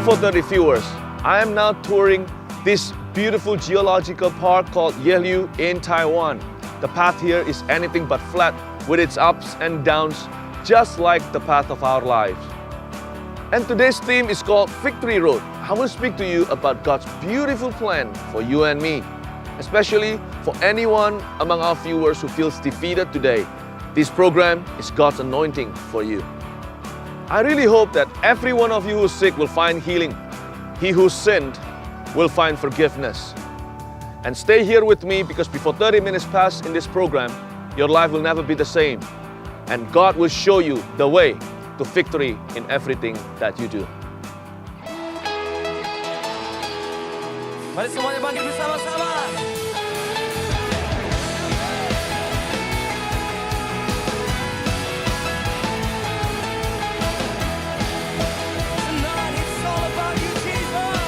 430 viewers, I am now touring this beautiful geological park called Yehliu in Taiwan. The path here is anything but flat with its ups and downs, just like the path of our lives. And today's theme is called Victory Road. I will speak to you about God's beautiful plan for you and me, especially for anyone among our viewers who feels defeated today. This program is God's anointing for you. I really hope that every one of you who is sick will find healing. He who sinned will find forgiveness. And stay here with me, because before 30 minutes pass in this program, your life will never be the same. And God will show you the way to victory in everything that you do. Mari semuanya bangkit bersama-sama. Tonight it's all about you, Jesus.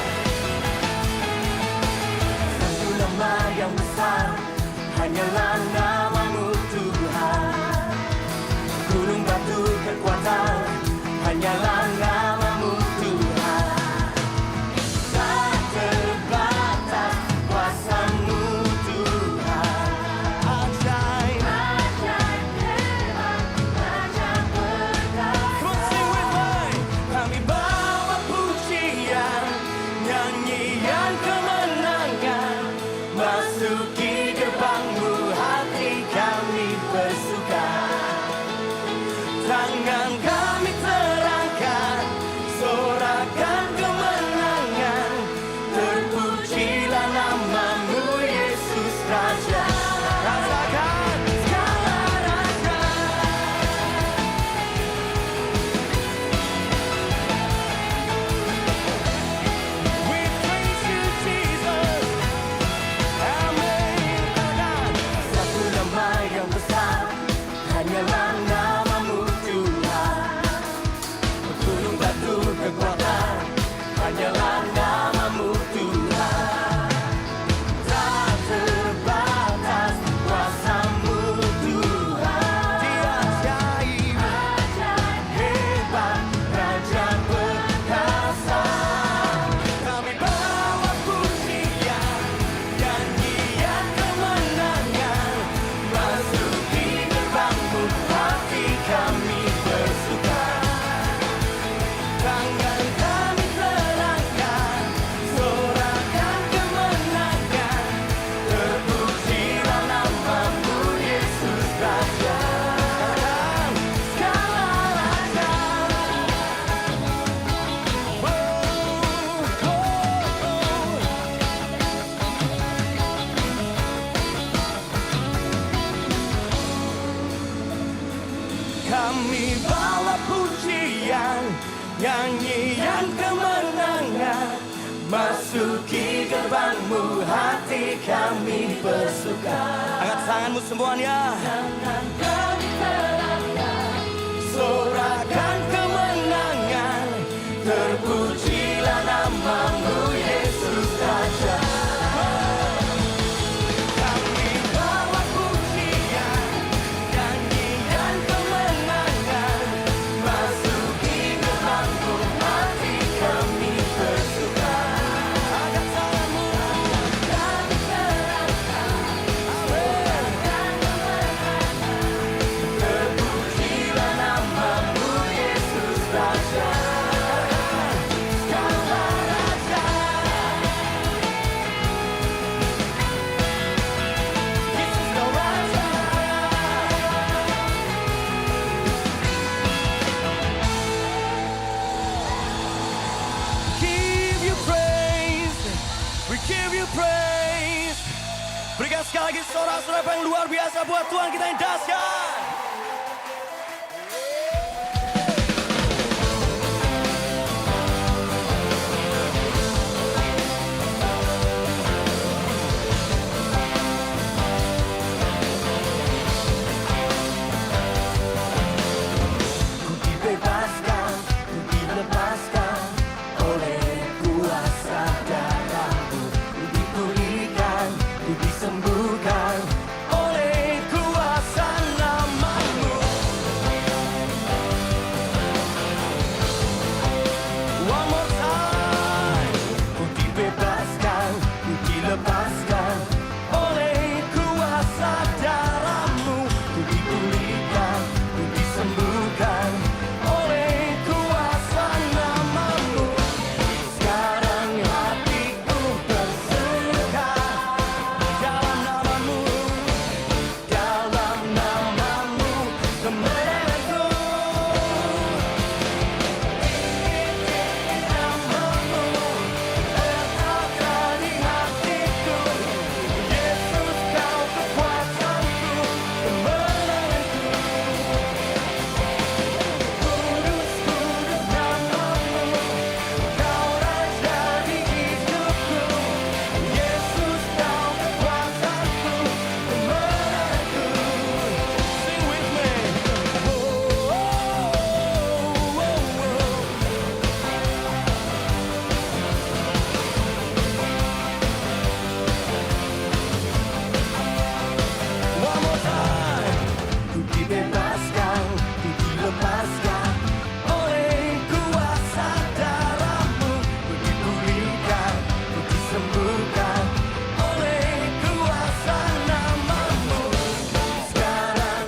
Satu nama yang besar, hanyalah nama-Mu Tuhan. Gunung batu kekuatan, hanyalah nama-Mu Tuhan. Tak terbatas kuasa-Mu Tuhan. Ajaib, hebat, Raja berkata. Come on, sing with me. Kami bawa pujian, nyanyian kemenangan, masuki gerbang-Mu, hati kami bersuka. Tangan kami terangkat, sorakan kemenangan, terpujilah nama-Mu Yesus Raja. Rasakan segala raja. We praise you, Jesus. Amen. Katakan, satu nama yang besar, hanyalah nama-Mu Tuhan. Gunung batu kekuatan, hanyalah nama-Mu Tuhan. Tak terbatas kuasa-Mu Tuhan. Dia ajaib, hebat, Raja perkasa. Kami bawa pujian, nyanyian kemenangan, masuki gerbang-Mu, hati kami bersuka. Tangan kami terangkat, sorakan kemenangan, terpujilah nama-Mu Yesus Raja. Segala raja. Kami bawa pujian, nyanyian kemenangan, masuki gerbang-Mu, hati kami bersuka. Angkat tanganmu semuanya. Tangan kami terangkat, sorakan kemenangan, terpujilah nama-Mu Yesus Raja. Kami bawa pujian, nyanyian kemenangan, masuki gerbang-Mu, hati kami bersuka. Angkat tanganmu. Kami terangkat, sorakan kemenangan, terpujilah nama-Mu Yesus Raja. Segala raja. Yesus kau Raja. Give you praise, we give you praise. Berikan sekali lagi sorak-sorai yang luar biasa buat Tuhan kita yang dahsyat. Ku dibebaskan, ku dilepaskan oleh kuasa darah-Mu. Ku dipulihkan, ku disembuhkan oleh kuasa nama dilepaskan oleh kuasa darah-Mu. Ku dipulihkan, ku disembuhkan oleh kuasa nama-Mu. Sekarang hatiku tersuka dalam nama-Mu, dalam nama-Mu, kemenanganku. Nama-Mu letakkan di hatiku, Yesus Kau kekuatanku, kemenanganku. Kudus, kudus nama-Mu, Kau Raja di hidupku, Yesus Kau kekuatanku, kemenanganku. Sing with me. Oh, oh, oh, oh. One more time. Ku dibebaskan, ku dilepaskan oleh kuasa darah-Mu. Ku dipulihkan, ku disembuhkan oleh kuasa nama-Mu. Sekarang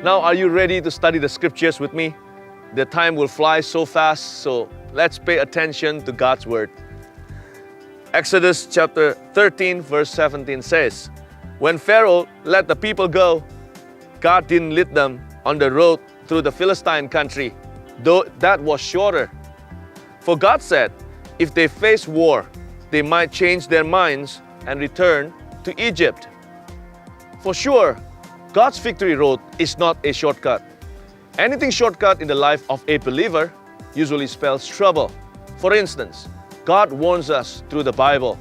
Now, are you ready to study the scriptures with me? The time will fly so fast, so let's pay attention to God's word. Exodus chapter 13, verse 17 says, When Pharaoh let the people go, God didn't lead them on the road through the Philistine country, though that was shorter. For God said, if they face war, they might change their minds and return to Egypt. For sure, God's victory road is not a shortcut. Anything shortcut in the life of a believer usually spells trouble. For instance, God warns us through the Bible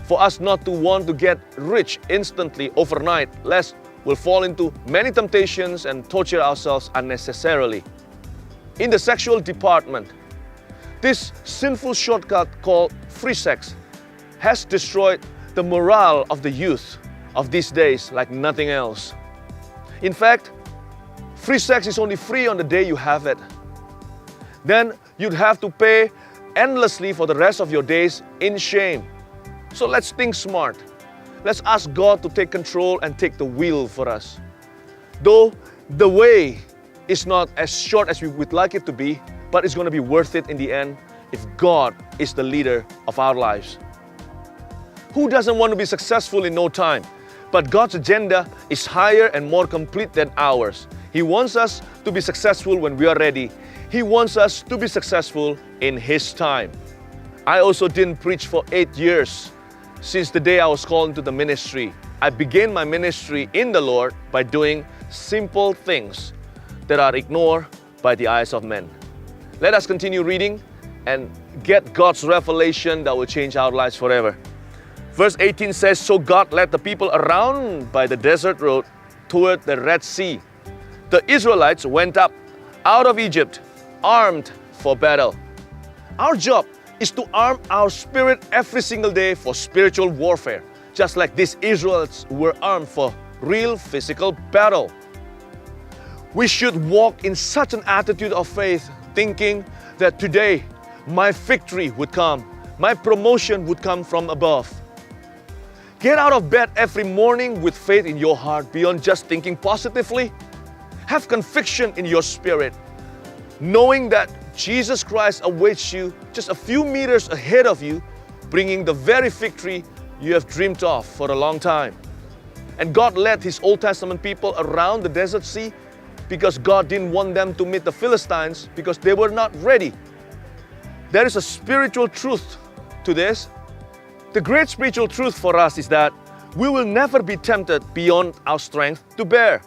for us not to want to get rich instantly overnight, lest we'll fall into many temptations and torture ourselves unnecessarily. In the sexual department, this sinful shortcut called free sex has destroyed the morale of the youth of these days like nothing else. In fact, free sex is only free on the day you have it. Then you'd have to pay endlessly for the rest of your days in shame. So let's think smart. Let's ask God to take control and take the wheel for us. Though the way is not as short as we would like it to be, but it's going to be worth it in the end if God is the leader of our lives. Who doesn't want to be successful in no time? But God's agenda is higher and more complete than ours. He wants us to be successful when we are ready. He wants us to be successful in His time. I also didn't preach for 8 years since the day I was called into the ministry. I began my ministry in the Lord by doing simple things that are ignored by the eyes of men. Let us continue reading and get God's revelation that will change our lives forever. Verse 18 says, So God led the people around by the desert road toward the Red Sea. The Israelites went up out of Egypt, armed for battle. Our job is to arm our spirit every single day for spiritual warfare, just like these Israelites were armed for real physical battle. We should walk in such an attitude of faith, thinking that today my victory would come, my promotion would come from above. Get out of bed every morning with faith in your heart beyond just thinking positively. Have conviction in your spirit, knowing that Jesus Christ awaits you just a few meters ahead of you, bringing the very victory you have dreamed of for a long time. And God led His Old Testament people around the desert sea because God didn't want them to meet the Philistines because they were not ready. There is a spiritual truth to this. The great spiritual truth for us is that we will never be tempted beyond our strength to bear,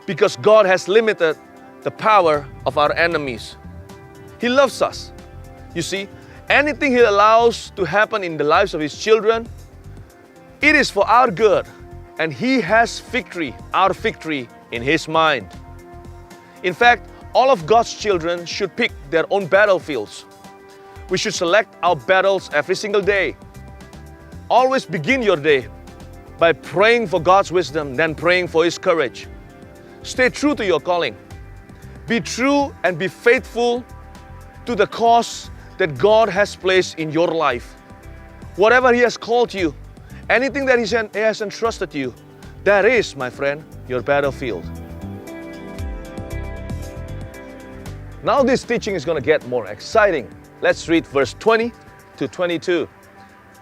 because God has limited the power of our enemies. He loves us. You see, anything He allows to happen in the lives of His children, it is for our good, and He has victory, our victory, in His mind. In fact, all of God's children should pick their own battlefields. We should select our battles every single day. Always begin your day by praying for God's wisdom, then praying for His courage. Stay true to your calling. Be true and be faithful to the cause that God has placed in your life. Whatever He has called you, anything that He has entrusted you, that is, my friend, your battlefield. Now this teaching is going to get more exciting. Let's read verse 20 to 22.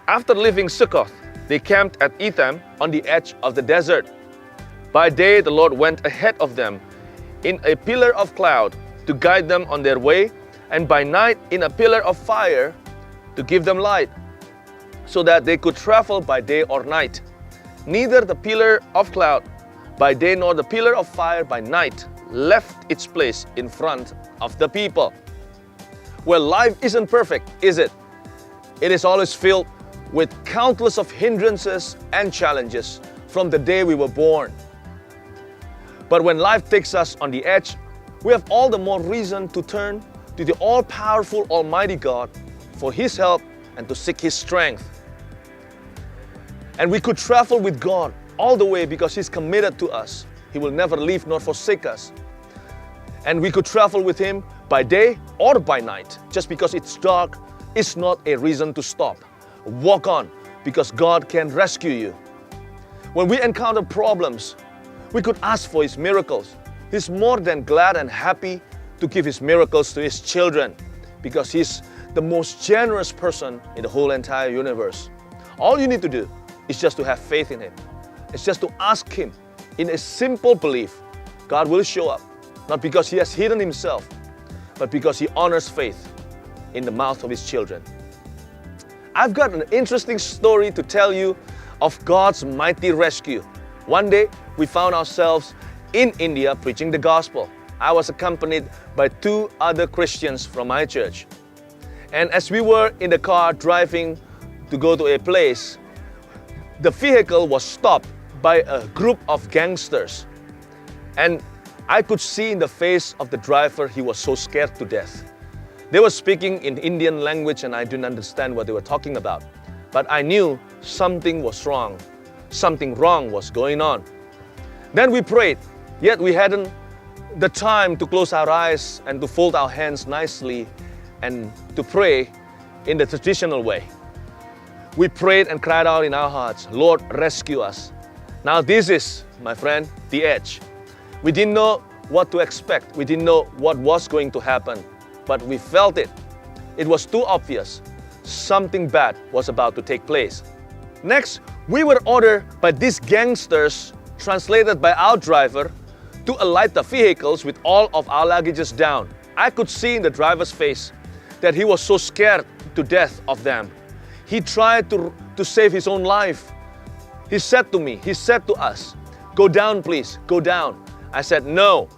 After leaving Succoth, they camped at Etham on the edge of the desert. By day the Lord went ahead of them in a pillar of cloud to guide them on their way, and by night in a pillar of fire to give them light, so that they could travel by day or night. Neither the pillar of cloud by day nor the pillar of fire by night left its place in front of the people. Well, life isn't perfect, is it? It is always filled with countless of hindrances and challenges from the day we were born. But when life takes us on the edge, we have all the more reason to turn to the all-powerful Almighty God for His help and to seek His strength. And we could travel with God all the way because He's committed to us. He will never leave nor forsake us. And we could travel with Him by day or by night. Just because it's dark is not a reason to stop. Walk on, because God can rescue you. When we encounter problems, we could ask for His miracles. He's more than glad and happy to give His miracles to His children, because He's the most generous person in the whole entire universe. All you need to do is just to have faith in Him. It's just to ask Him in a simple belief. God will show up, not because He has hidden Himself, but because He honors faith in the mouth of His children. I've got an interesting story to tell you of God's mighty rescue. One day, we found ourselves in India preaching the gospel. I was accompanied by 2 other Christians from my church. And as we were in the car driving to go to a place, the vehicle was stopped by a group of gangsters. And I could see in the face of the driver, he was so scared to death. They were speaking in Indian language and I didn't understand what they were talking about. But I knew something was wrong. Something wrong was going on. Then we prayed, yet we hadn't the time to close our eyes and to fold our hands nicely and to pray in the traditional way. We prayed and cried out in our hearts, Lord, rescue us. Now this is, my friend, the edge. We didn't know what to expect. We didn't know what was going to happen, but we felt it. It was too obvious. Something bad was about to take place. Next, we were ordered by these gangsters, translated by our driver, to alight the vehicles with all of our luggages down. I could see in the driver's face that he was so scared to death of them. He tried to save his own life. He said to us, go down please, go down. I said, no.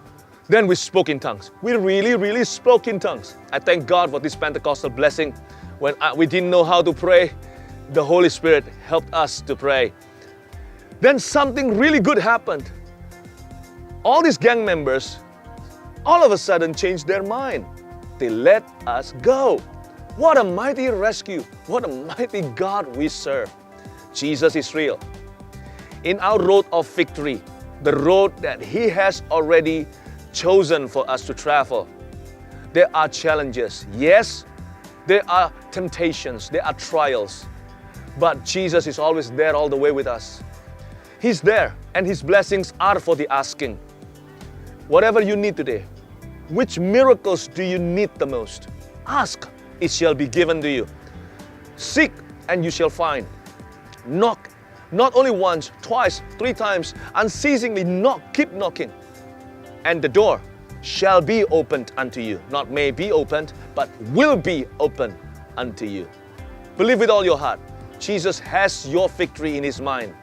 Then we spoke in tongues. We really spoke in tongues. I thank God for this Pentecostal blessing. When we didn't know how to pray, the Holy Spirit helped us to pray. Then something really good happened. All these gang members, all of a sudden changed their mind. They let us go. What a mighty rescue. What a mighty God we serve. Jesus is real. In our road of victory, the road that He has already chosen for us to travel, there are challenges. Yes, there are temptations, there are trials. But Jesus is always there all the way with us. He's there and His blessings are for the asking. Whatever you need today, which miracles do you need the most? Ask, it shall be given to you. Seek, and you shall find. Knock, not only once, twice, 3 times, unceasingly knock, keep knocking. And the door shall be opened unto you. Not may be opened, but will be opened unto you. Believe with all your heart. Jesus has your victory in His mind.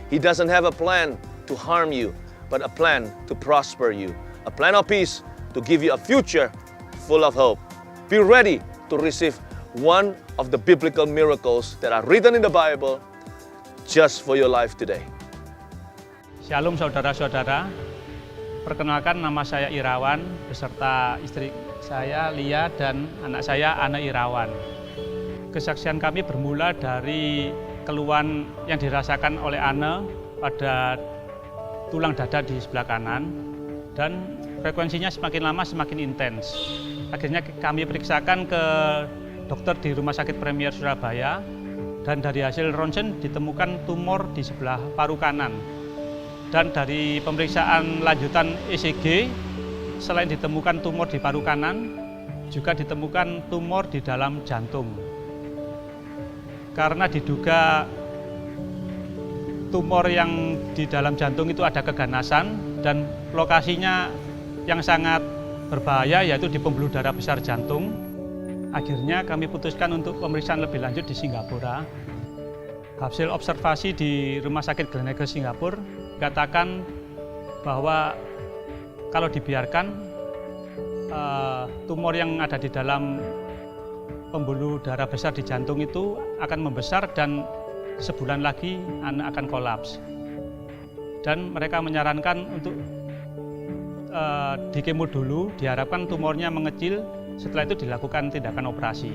He doesn't have a plan to harm you, but a plan to prosper you. A plan of peace to give you a future full of hope. Be ready to receive one of the biblical miracles that are written in the Bible just for your life today. Shalom saudara-saudara. Perkenalkan, nama saya Irawan beserta istri saya Lia dan anak saya Ana Irawan. Kesaksian kami bermula dari keluhan yang dirasakan oleh Ana pada tulang dada di sebelah kanan, dan frekuensinya semakin lama semakin intens. Akhirnya kami periksakan ke dokter di Rumah Sakit Premier Surabaya, dan dari hasil ronsen ditemukan tumor di sebelah paru kanan. Dan dari pemeriksaan lanjutan ECG, selain ditemukan tumor di paru kanan, juga ditemukan tumor di dalam jantung. Karena diduga tumor yang di dalam jantung itu ada keganasan dan lokasinya yang sangat berbahaya, yaitu di pembuluh darah besar jantung. Akhirnya kami putuskan untuk pemeriksaan lebih lanjut di Singapura. Hasil observasi di Rumah Sakit Gleneagles Singapura katakan bahwa kalau dibiarkan, tumor yang ada di dalam pembuluh darah besar di jantung itu akan membesar dan sebulan lagi anak akan kolaps. Dan mereka menyarankan untuk dikemo dulu, diharapkan tumornya mengecil, setelah itu dilakukan tindakan operasi.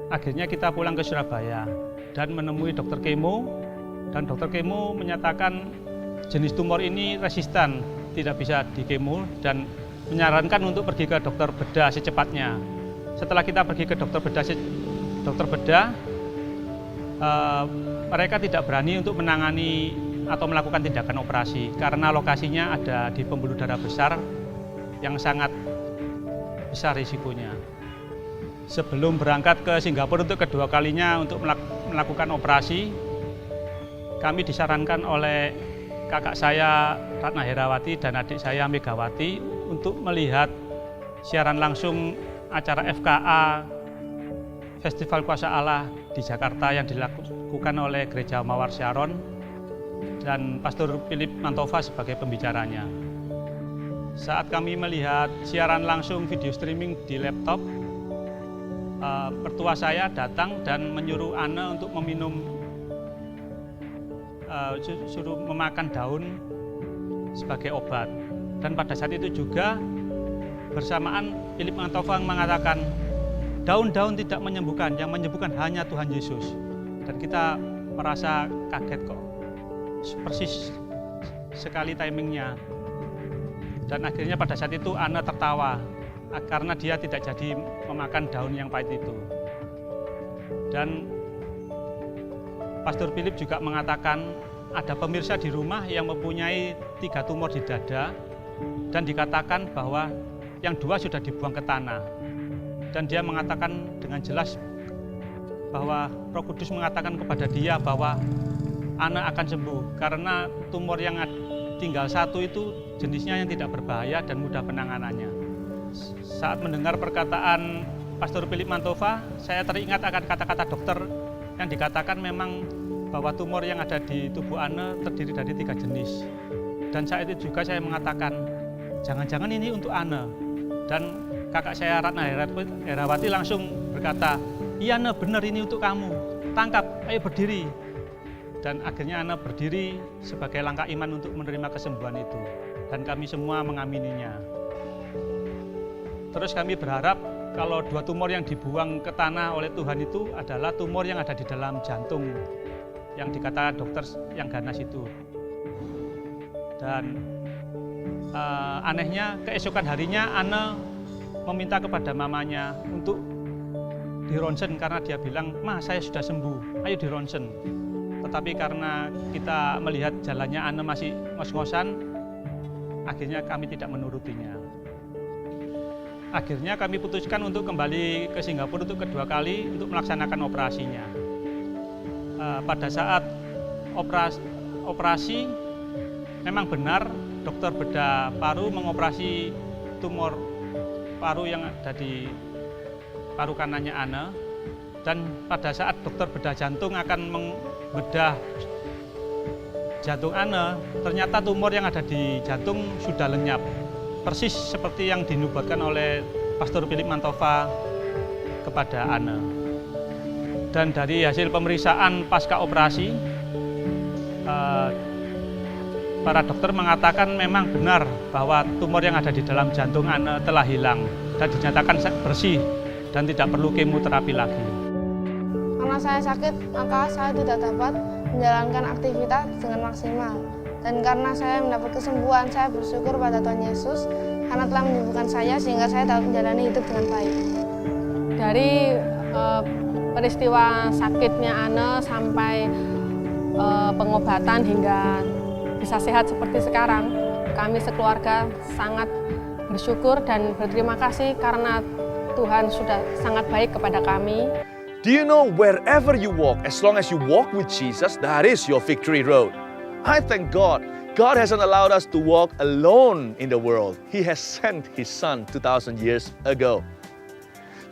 Akhirnya kita pulang ke Surabaya dan menemui dokter kemo, dan dokter kemo menyatakan jenis tumor ini resistan, tidak bisa dikemo, dan menyarankan untuk pergi ke dokter bedah secepatnya. Setelah kita pergi ke dokter bedah, mereka tidak berani untuk menangani atau melakukan tindakan operasi karena lokasinya ada di pembuluh darah besar yang sangat besar risikonya. Sebelum berangkat ke Singapura untuk kedua kalinya untuk melakukan operasi, kami disarankan oleh kakak saya Ratna Herawati dan adik saya Megawati untuk melihat siaran langsung acara FKA Festival Kuasa Allah di Jakarta yang dilakukan oleh Gereja Mawar Sharon dan Pastor Philip Mantova sebagai pembicaranya. Saat kami melihat siaran langsung video streaming di laptop, mertua saya datang dan menyuruh Anne untuk suruh memakan daun sebagai obat. Dan pada saat itu juga bersamaan Philip Mantova mengatakan, daun-daun tidak menyembuhkan, yang menyembuhkan hanya Tuhan Yesus. Dan kita merasa kaget kok, persis sekali timingnya. Dan akhirnya pada saat itu Anne tertawa karena dia tidak jadi memakan daun yang pahit itu. Dan Pastor Philip juga mengatakan ada pemirsa di rumah yang mempunyai 3 tumor di dada, dan dikatakan bahwa yang 2 sudah dibuang ke tanah. Dan dia mengatakan dengan jelas bahwa Roh Kudus mengatakan kepada dia bahwa Anne akan sembuh karena tumor yang tinggal 1 itu jenisnya yang tidak berbahaya dan mudah penanganannya. Saat mendengar perkataan Pastor Philip Mantova, saya teringat akan kata-kata dokter yang dikatakan memang bahwa tumor yang ada di tubuh Anne terdiri dari 3 jenis. Dan saat itu juga saya mengatakan, jangan-jangan ini untuk Anne. Dan kakak saya Ratna Herawati langsung berkata, iya Anne, benar ini untuk kamu, tangkap, ayo berdiri. Dan akhirnya Anne berdiri sebagai langkah iman untuk menerima kesembuhan itu. Dan kami semua mengamininya. Terus kami berharap kalau 2 tumor yang dibuang ke tanah oleh Tuhan itu adalah tumor yang ada di dalam jantung, yang dikatakan dokter yang ganas itu. Dan anehnya keesokan harinya Anne meminta kepada mamanya untuk dironsen karena dia bilang, "Ma, saya sudah sembuh, ayo dironsen." Tetapi karena kita melihat jalannya Anne masih ngos-ngosan, akhirnya kami tidak menurutinya. Akhirnya kami putuskan untuk kembali ke Singapura untuk kedua kali untuk melaksanakan operasinya. Pada saat operasi, memang benar dokter bedah paru mengoperasi tumor paru yang ada di paru kanannya Anne. Dan pada saat dokter bedah jantung akan membedah jantung Anne, ternyata tumor yang ada di jantung sudah lenyap. Persis seperti yang dinubuatkan oleh Pastor Philip Mantova kepada Anne. Dan dari hasil pemeriksaan pasca operasi, para dokter mengatakan memang benar bahwa tumor yang ada di dalam jantung Anne telah hilang dan dinyatakan bersih dan tidak perlu kemoterapi lagi. Karena saya sakit, maka saya tidak dapat menjalankan aktivitas dengan maksimal. Dan karena saya mendapat kesembuhan, saya bersyukur pada Tuhan Yesus karena telah menyembuhkan saya sehingga saya dapat menjalani hidup dengan baik. Dari peristiwa sakitnya Anne sampai pengobatan hingga bisa sehat seperti sekarang, kami sekeluarga sangat bersyukur dan berterima kasih karena Tuhan sudah sangat baik kepada kami. Do you know wherever you walk, as long as you walk with Jesus, that is your victory road. I thank God. God hasn't allowed us to walk alone in the world. He has sent His Son 2,000 years ago.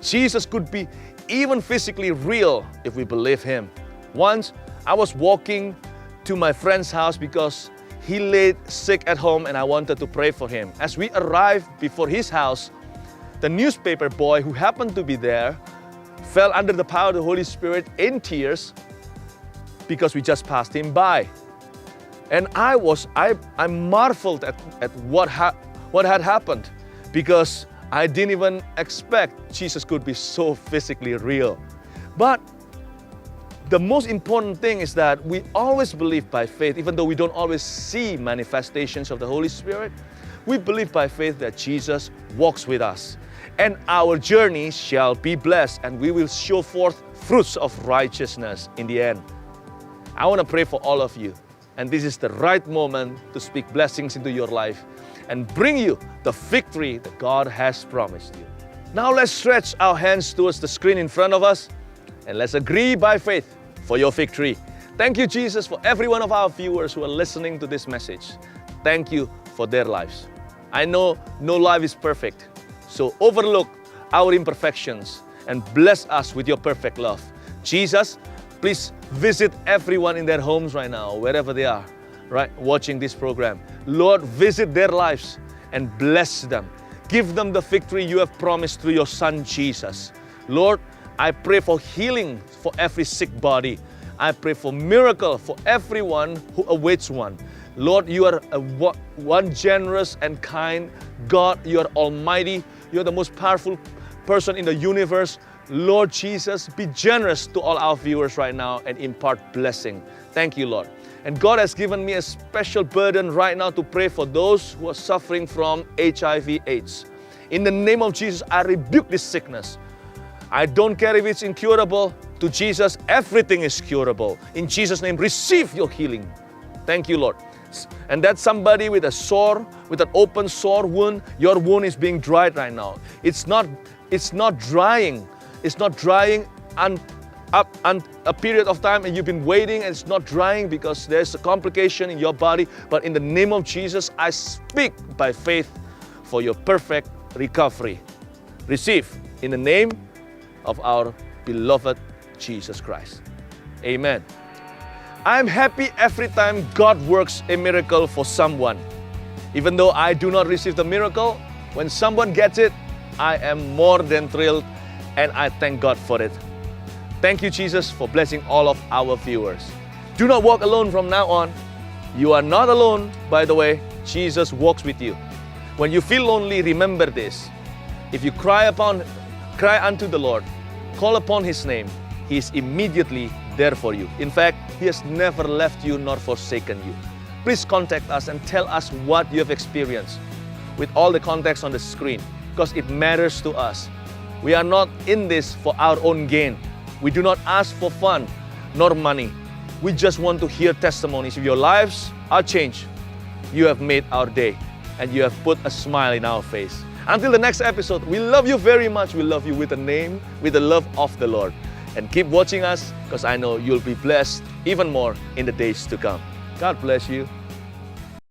Jesus could be even physically real if we believe Him. Once, I was walking to my friend's house because he lay sick at home and I wanted to pray for him. As we arrived before his house, the newspaper boy who happened to be there fell under the power of the Holy Spirit in tears because we just passed him by. And I marveled at what had happened because I didn't even expect Jesus could be so physically real. But the most important thing is that we always believe by faith, even though we don't always see manifestations of the Holy Spirit. We believe by faith that Jesus walks with us. And our journey shall be blessed and we will show forth fruits of righteousness in the end. I want to pray for all of you. And this is the right moment to speak blessings into your life and bring you the victory that God has promised you. Now let's stretch our hands towards the screen in front of us and let's agree by faith for your victory. Thank you, Jesus, for every one of our viewers who are listening to this message. Thank you for their lives. I know no life is perfect, so overlook our imperfections and bless us with your perfect love. Jesus, please visit everyone in their homes right now, wherever they are, right, watching this program. Lord, visit their lives and bless them. Give them the victory you have promised through your Son, Jesus. Lord, I pray for healing for every sick body. I pray for miracle for everyone who awaits one. Lord, you are one generous and kind God. You are almighty. You are the most powerful person in the universe. Lord Jesus, be generous to all our viewers right now and impart blessing. Thank you, Lord. And God has given me a special burden right now to pray for those who are suffering from HIV/AIDS. In the name of Jesus, I rebuke this sickness. I don't care if it's incurable. To Jesus, everything is curable. In Jesus' name, receive your healing. Thank you, Lord. And that's somebody with a sore, with an open sore wound. Your wound is being dried right now. It's not drying. It's not drying a period of time and you've been waiting and it's not drying because there's a complication in your body. But in the name of Jesus, I speak by faith for your perfect recovery. Receive in the name of our beloved Jesus Christ. Amen. I'm happy every time God works a miracle for someone. Even though I do not receive the miracle, when someone gets it, I am more than thrilled and I thank God for it. Thank you, Jesus, for blessing all of our viewers. Do not walk alone from now on. You are not alone, by the way. Jesus walks with you. When you feel lonely, remember this. If you cry unto the Lord, call upon His name, He is immediately there for you. In fact, He has never left you nor forsaken you. Please contact us and tell us what you have experienced with all the contacts on the screen because it matters to us. We are not in this for our own gain. We do not ask for fun nor money. We just want to hear testimonies. If your lives are changed, you have made our day and you have put a smile in our face. Until the next episode, we love you very much. We love you with the love of the Lord. And keep watching us because I know you'll be blessed even more in the days to come. God bless you.